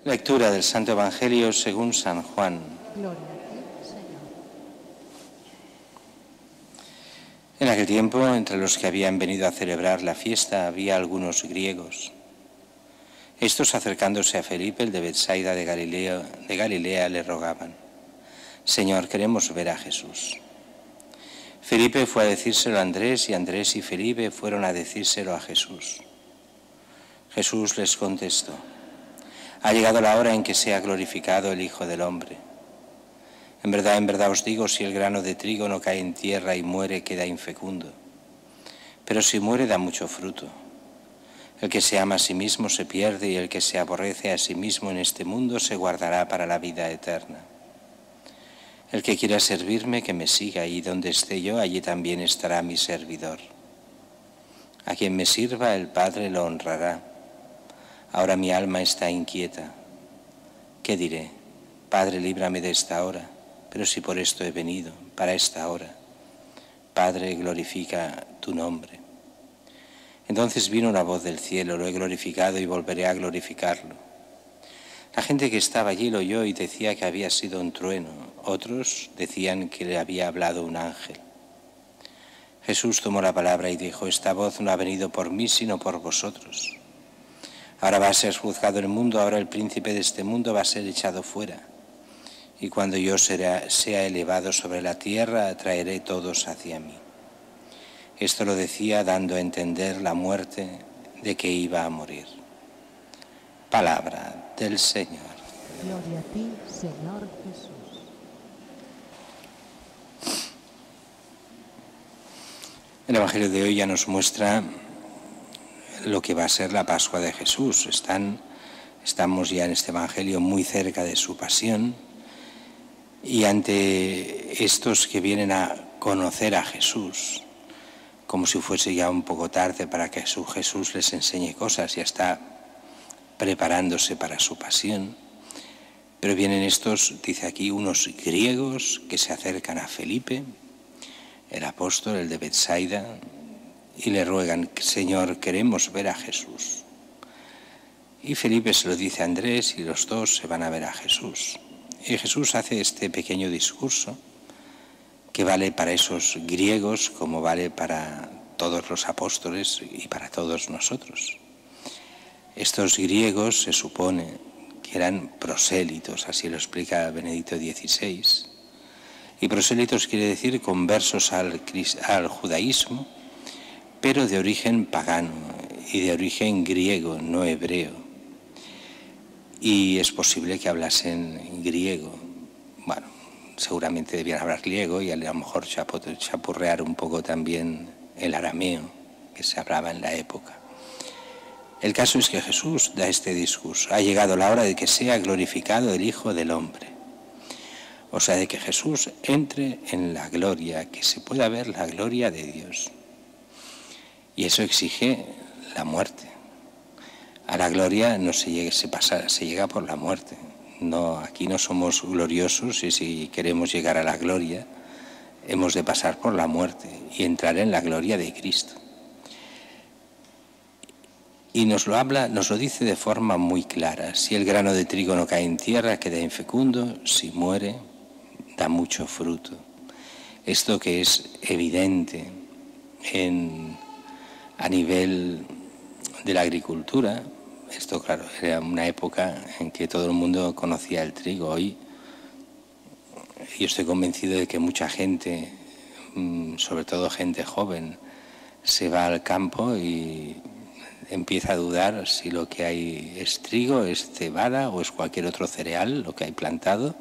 Lectura del Santo Evangelio según San Juan. Gloria a ti, Señor. En aquel tiempo, entre los que habían venido a celebrar la fiesta, había algunos griegos. Estos, acercándose a Felipe, el de Betsaida de Galilea, le rogaban: Señor, queremos ver a Jesús. Felipe fue a decírselo a Andrés, y Andrés y Felipe fueron a decírselo a Jesús. Jesús les contestó: Ha llegado la hora en que sea glorificado el Hijo del Hombre. En verdad os digo, si el grano de trigo no cae en tierra y muere, queda infecundo. Pero si muere, da mucho fruto. El que se ama a sí mismo se pierde, y el que se aborrece a sí mismo en este mundo se guardará para la vida eterna. El que quiera servirme, que me siga, y donde esté yo, allí también estará mi servidor. A quien me sirva, el Padre lo honrará. Ahora mi alma está inquieta. ¿Qué diré? Padre, líbrame de esta hora. Pero si por esto he venido, para esta hora. Padre, glorifica tu nombre. Entonces vino una voz del cielo: Lo he glorificado y volveré a glorificarlo. La gente que estaba allí lo oyó y decía que había sido un trueno. Otros decían que le había hablado un ángel. Jesús tomó la palabra y dijo: Esta voz no ha venido por mí, sino por vosotros. Ahora va a ser juzgado el mundo, ahora el príncipe de este mundo va a ser echado fuera. Y cuando yo sea elevado sobre la tierra, atraeré todos hacia mí. Esto lo decía dando a entender la muerte de que iba a morir. Palabra del Señor. Gloria a ti, Señor Jesús. El Evangelio de hoy ya nos muestra lo que va a ser la Pascua de Jesús. Estamos ya en este Evangelio muy cerca de su pasión, y ante estos que vienen a conocer a Jesús, como si fuese ya un poco tarde para que Jesús les enseñe cosas, ya está preparándose para su pasión. Pero vienen estos, dice aquí, unos griegos que se acercan a Felipe, el apóstol, el de Betsaida, y le ruegan: Señor, queremos ver a Jesús. Y Felipe se lo dice a Andrés, y los dos se van a ver a Jesús. Y Jesús hace este pequeño discurso que vale para esos griegos como vale para todos los apóstoles y para todos nosotros. Estos griegos se supone que eran prosélitos, así lo explica Benedicto XVI. Y prosélitos quiere decir conversos al judaísmo, pero de origen pagano y de origen griego, no hebreo. Y es posible que hablasen griego. Bueno, seguramente debían hablar griego y a lo mejor chapurrear un poco también el arameo que se hablaba en la época. El caso es que Jesús da este discurso: ha llegado la hora de que sea glorificado el Hijo del Hombre. O sea, de que Jesús entre en la gloria, que se pueda ver la gloria de Dios. Y eso exige la muerte. A la gloria no se llega por la muerte. No, aquí no somos gloriosos, y si queremos llegar a la gloria, hemos de pasar por la muerte y entrar en la gloria de Cristo. Y nos lo dice de forma muy clara: si el grano de trigo no cae en tierra, queda infecundo; si muere, da mucho fruto. Esto que es evidente a nivel de la agricultura. Esto, claro, era una época en que todo el mundo conocía el trigo. Hoy yo estoy convencido de que mucha gente, sobre todo gente joven, se va al campo y empieza a dudar si lo que hay es trigo, es cebada o es cualquier otro cereal lo que hay plantado.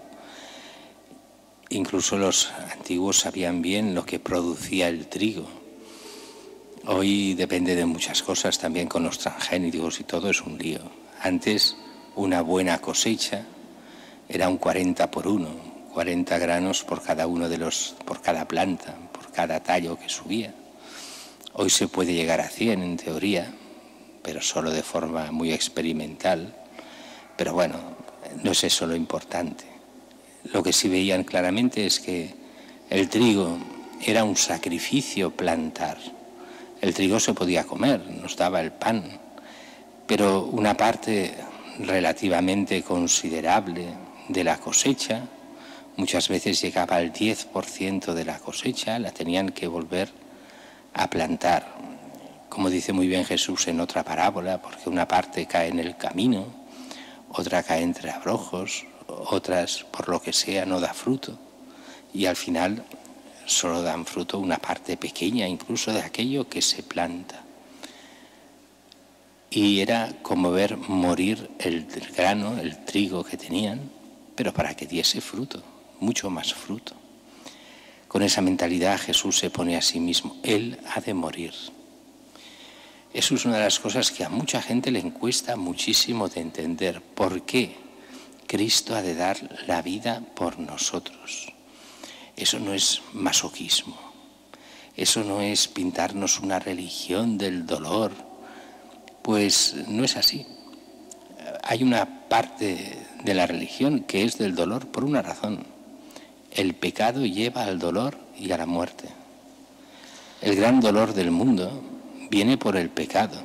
Incluso los antiguos sabían bien lo que producía el trigo. Hoy depende de muchas cosas, también con los transgénicos y todo es un lío. Antes una buena cosecha era un 40-1, 40 granos por cada por cada planta, por cada tallo que subía. Hoy se puede llegar a 100 en teoría, pero solo de forma muy experimental. Pero bueno, no es eso lo importante. Lo que sí veían claramente es que el trigo era un sacrificio plantar. El trigo se podía comer, nos daba el pan, pero una parte relativamente considerable de la cosecha, muchas veces llegaba al 10% de la cosecha, la tenían que volver a plantar. Como dice muy bien Jesús en otra parábola, porque una parte cae en el camino, otra cae entre abrojos, otras por lo que sea no da fruto, y al final solo dan fruto una parte pequeña incluso de aquello que se planta. Y era como ver morir el grano, el trigo que tenían, pero para que diese fruto, mucho más fruto. Con esa mentalidad Jesús se pone a sí mismo, Él ha de morir. Eso es una de las cosas que a mucha gente le cuesta muchísimo de entender. ¿Por qué Cristo ha de dar la vida por nosotros? Eso no es masoquismo, eso no es pintarnos una religión del dolor, pues no es así. Hay una parte de la religión que es del dolor por una razón. El pecado lleva al dolor y a la muerte. El gran dolor del mundo viene por el pecado.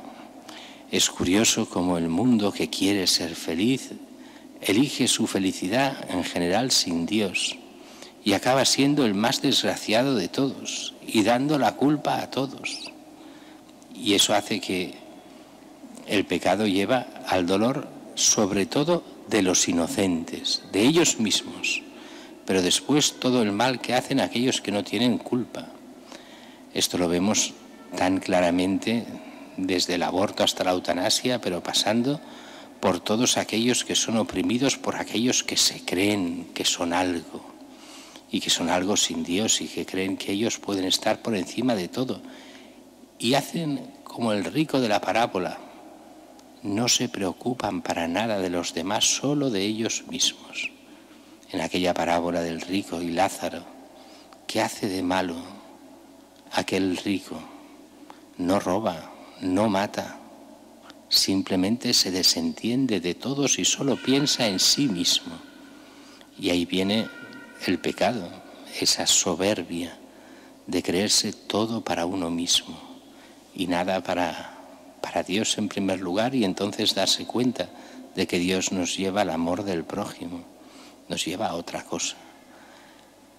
Es curioso cómo el mundo que quiere ser feliz elige su felicidad en general sin Dios y acaba siendo el más desgraciado de todos y dando la culpa a todos. Y eso hace que el pecado lleva al dolor, sobre todo de los inocentes, de ellos mismos, pero después todo el mal que hacen aquellos que no tienen culpa. Esto lo vemos tan claramente desde el aborto hasta la eutanasia, pero pasando por todos aquellos que son oprimidos por aquellos que se creen que son algo y que son algo sin Dios y que creen que ellos pueden estar por encima de todo y hacen como el rico de la parábola, no se preocupan para nada de los demás, solo de ellos mismos. En aquella parábola del rico y Lázaro, ¿qué hace de malo aquel rico? No roba, no mata, simplemente se desentiende de todos y solo piensa en sí mismo. Y ahí viene el pecado, esa soberbia de creerse todo para uno mismo y nada para Dios en primer lugar, y entonces darse cuenta de que Dios nos lleva al amor del prójimo, nos lleva a otra cosa.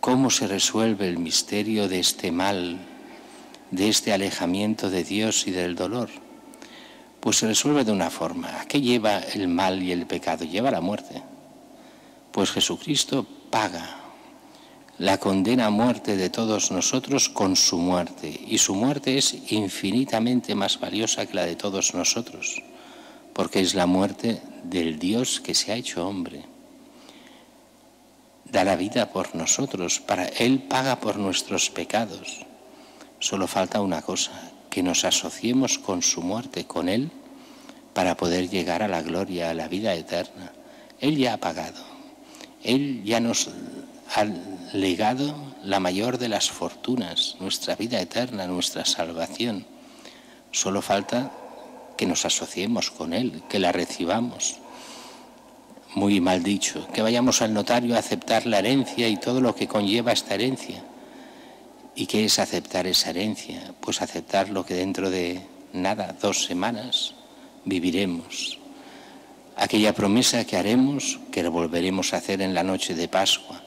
¿Cómo se resuelve el misterio de este mal, de este alejamiento de Dios y del dolor? Pues se resuelve de una forma. ¿A qué lleva el mal y el pecado? Lleva a la muerte. Pues Jesucristo paga la condena a muerte de todos nosotros con su muerte, y su muerte es infinitamente más valiosa que la de todos nosotros, porque es la muerte del Dios que se ha hecho hombre. Da la vida por nosotros, Él paga por nuestros pecados. Solo falta una cosa, que nos asociemos con su muerte, con Él, para poder llegar a la gloria, a la vida eterna. Él ya ha pagado, Él ya nos ha legado la mayor de las fortunas, nuestra vida eterna, nuestra salvación. Solo falta que nos asociemos con Él, que la recibamos. Muy mal dicho, que vayamos al notario a aceptar la herencia y todo lo que conlleva esta herencia. ¿Y qué es aceptar esa herencia? Pues aceptar lo que dentro de nada, 2 semanas, viviremos. Aquella promesa que haremos, que volveremos a hacer en la noche de Pascua.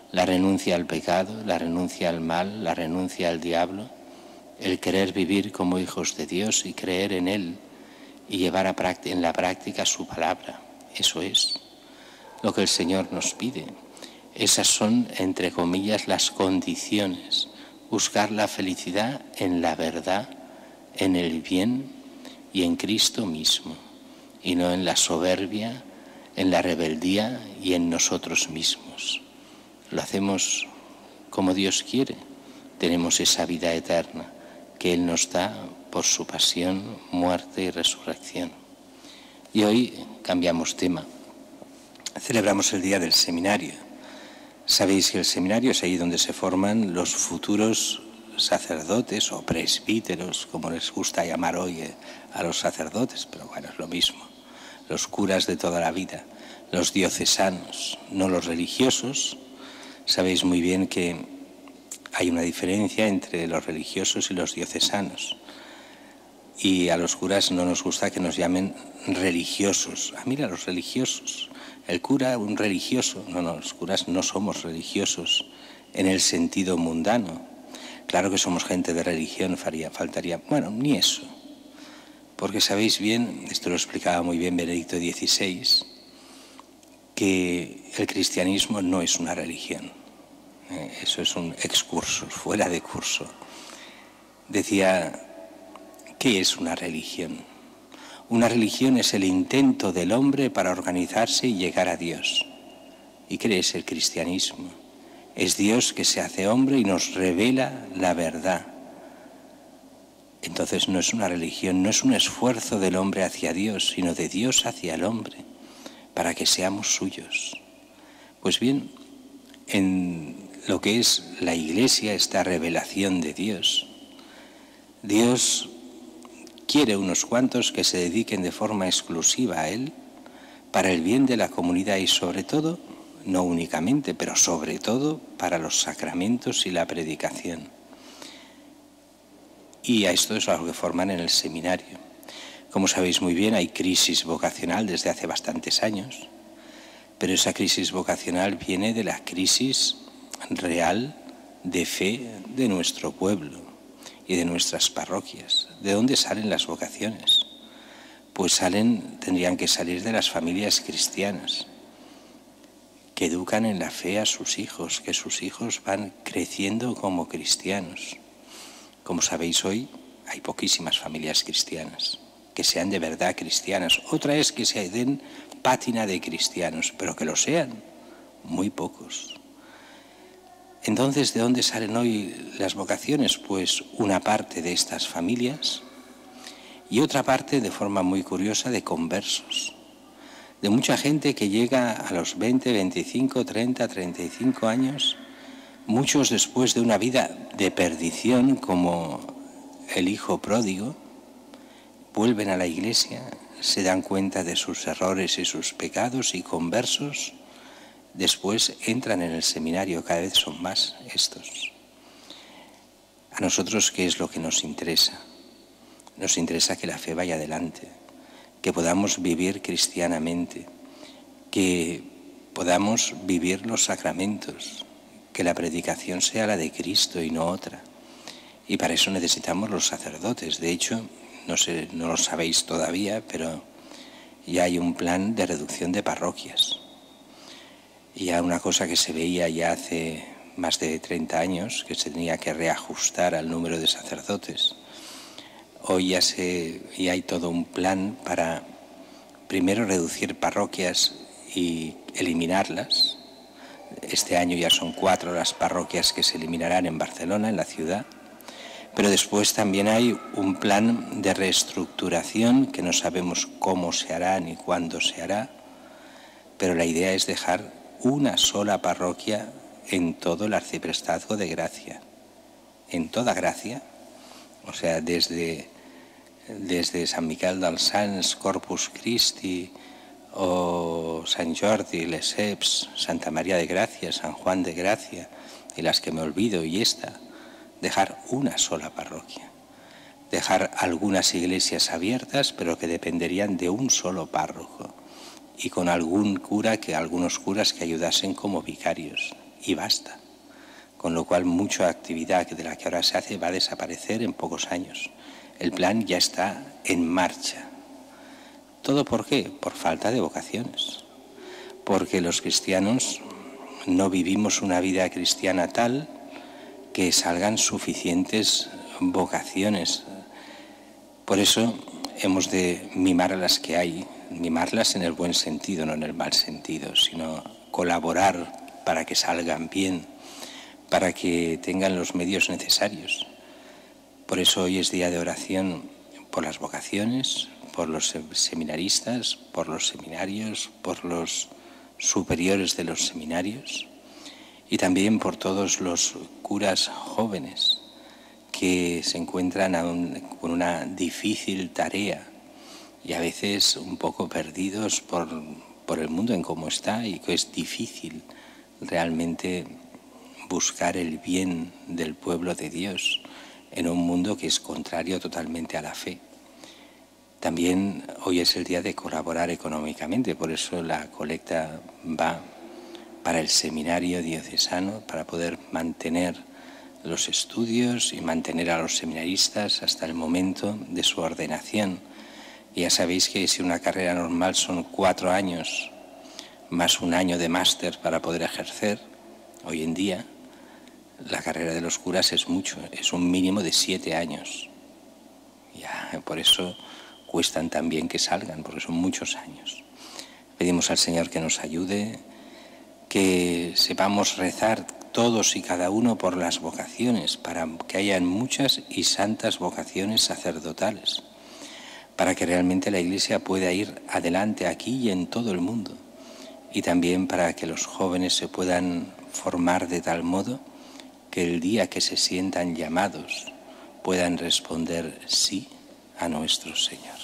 La renuncia al pecado, la renuncia al mal, la renuncia al diablo, el querer vivir como hijos de Dios y creer en Él y llevar en la práctica su palabra. Eso es lo que el Señor nos pide. Esas son, entre comillas, las condiciones. Buscar la felicidad en la verdad, en el bien y en Cristo mismo, y no en la soberbia, en la rebeldía y en nosotros mismos. Lo hacemos como Dios quiere, tenemos esa vida eterna que Él nos da por su pasión, muerte y resurrección. Y hoy cambiamos tema. Celebramos el día del seminario. Sabéis que el seminario es ahí donde se forman los futuros sacerdotes o presbíteros, como les gusta llamar hoy a los sacerdotes, pero bueno, es lo mismo. Los curas de toda la vida, los diocesanos, no los religiosos. Sabéis muy bien que hay una diferencia entre los religiosos y los diocesanos. Y a los curas no nos gusta que nos llamen religiosos. Ah, mira, los religiosos. El cura, un religioso. No, los curas no somos religiosos en el sentido mundano. Claro que somos gente de religión, faltaría... Bueno, ni eso. Porque sabéis bien, esto lo explicaba muy bien Benedicto XVI, que el cristianismo no es una religión. Eso es un excursus, fuera de curso. Decía, ¿qué es una religión? Una religión es el intento del hombre para organizarse y llegar a Dios. ¿Y qué es el cristianismo? Es Dios que se hace hombre y nos revela la verdad. Entonces no es una religión, no es un esfuerzo del hombre hacia Dios, sino de Dios hacia el hombre, para que seamos suyos. Pues bien, en lo que es la Iglesia, esta revelación de Dios, Dios quiere unos cuantos que se dediquen de forma exclusiva a Él, para el bien de la comunidad y sobre todo, no únicamente, pero sobre todo para los sacramentos y la predicación. Y a esto es a lo que forman en el seminario. Como sabéis muy bien, hay crisis vocacional desde hace bastantes años, pero esa crisis vocacional viene de la crisis real de fe de nuestro pueblo y de nuestras parroquias. ¿De dónde salen las vocaciones? Pues tendrían que salir de las familias cristianas, que educan en la fe a sus hijos, que sus hijos van creciendo como cristianos. Como sabéis hoy, hay poquísimas familias cristianas, que sean de verdad cristianas. Otra es que se den pátina de cristianos, pero que lo sean, muy pocos. Entonces, ¿de dónde salen hoy las vocaciones? Pues una parte de estas familias y otra parte, de forma muy curiosa, de conversos. De mucha gente que llega a los 20, 25, 30, 35 años, muchos después de una vida de perdición como el hijo pródigo, vuelven a la Iglesia, se dan cuenta de sus errores y sus pecados y conversos, después entran en el seminario, cada vez son más estos. A nosotros, ¿qué es lo que nos interesa? Nos interesa que la fe vaya adelante, que podamos vivir cristianamente, que podamos vivir los sacramentos, que la predicación sea la de Cristo y no otra. Y para eso necesitamos los sacerdotes. De hecho, no lo sabéis todavía, pero ya hay un plan de reducción de parroquias. Y ya una cosa que se veía ya hace más de 30 años, que se tenía que reajustar al número de sacerdotes. Hoy ya hay todo un plan para primero reducir parroquias y eliminarlas. Este año ya son 4 las parroquias que se eliminarán en Barcelona, en la ciudad. Pero después también hay un plan de reestructuración que no sabemos cómo se hará ni cuándo se hará. Pero la idea es dejar una sola parroquia en todo el arciprestazgo de Gracia. En toda Gracia, o sea, desde Sant Miquel dels Sants, Corpus Christi, o Sant Jordi, Les Ceps, Santa María de Gracia, San Juan de Gracia, y las que me olvido, y esta, dejar una sola parroquia. Dejar algunas iglesias abiertas, pero que dependerían de un solo párroco, y con algunos curas que ayudasen como vicarios, y basta. Con lo cual, mucha actividad de la que ahora se hace va a desaparecer en pocos años. El plan ya está en marcha. ¿Todo por qué? Por falta de vocaciones. Porque los cristianos no vivimos una vida cristiana tal que salgan suficientes vocaciones. Por eso hemos de mimar a las que hay, mimarlas en el buen sentido, no en el mal sentido, sino colaborar para que salgan bien, para que tengan los medios necesarios. Por eso hoy es día de oración por las vocaciones, por los seminaristas, por los seminarios, por los superiores de los seminarios y también por todos los curas jóvenes que se encuentran con una difícil tarea y a veces un poco perdidos por el mundo en cómo está y que es difícil realmente buscar el bien del pueblo de Dios en un mundo que es contrario totalmente a la fe. También hoy es el día de colaborar económicamente, por eso la colecta va para el seminario diocesano, para poder mantener los estudios y mantener a los seminaristas hasta el momento de su ordenación. Y ya sabéis que si una carrera normal son 4 años, más un año de máster para poder ejercer, hoy en día la carrera de los curas es mucho, es un mínimo de 7 años. Ya, por eso cuestan también que salgan, porque son muchos años. Pedimos al Señor que nos ayude, que sepamos rezar todos y cada uno por las vocaciones, para que hayan muchas y santas vocaciones sacerdotales, para que realmente la Iglesia pueda ir adelante aquí y en todo el mundo, y también para que los jóvenes se puedan formar de tal modo que el día que se sientan llamados puedan responder sí a nuestro Señor.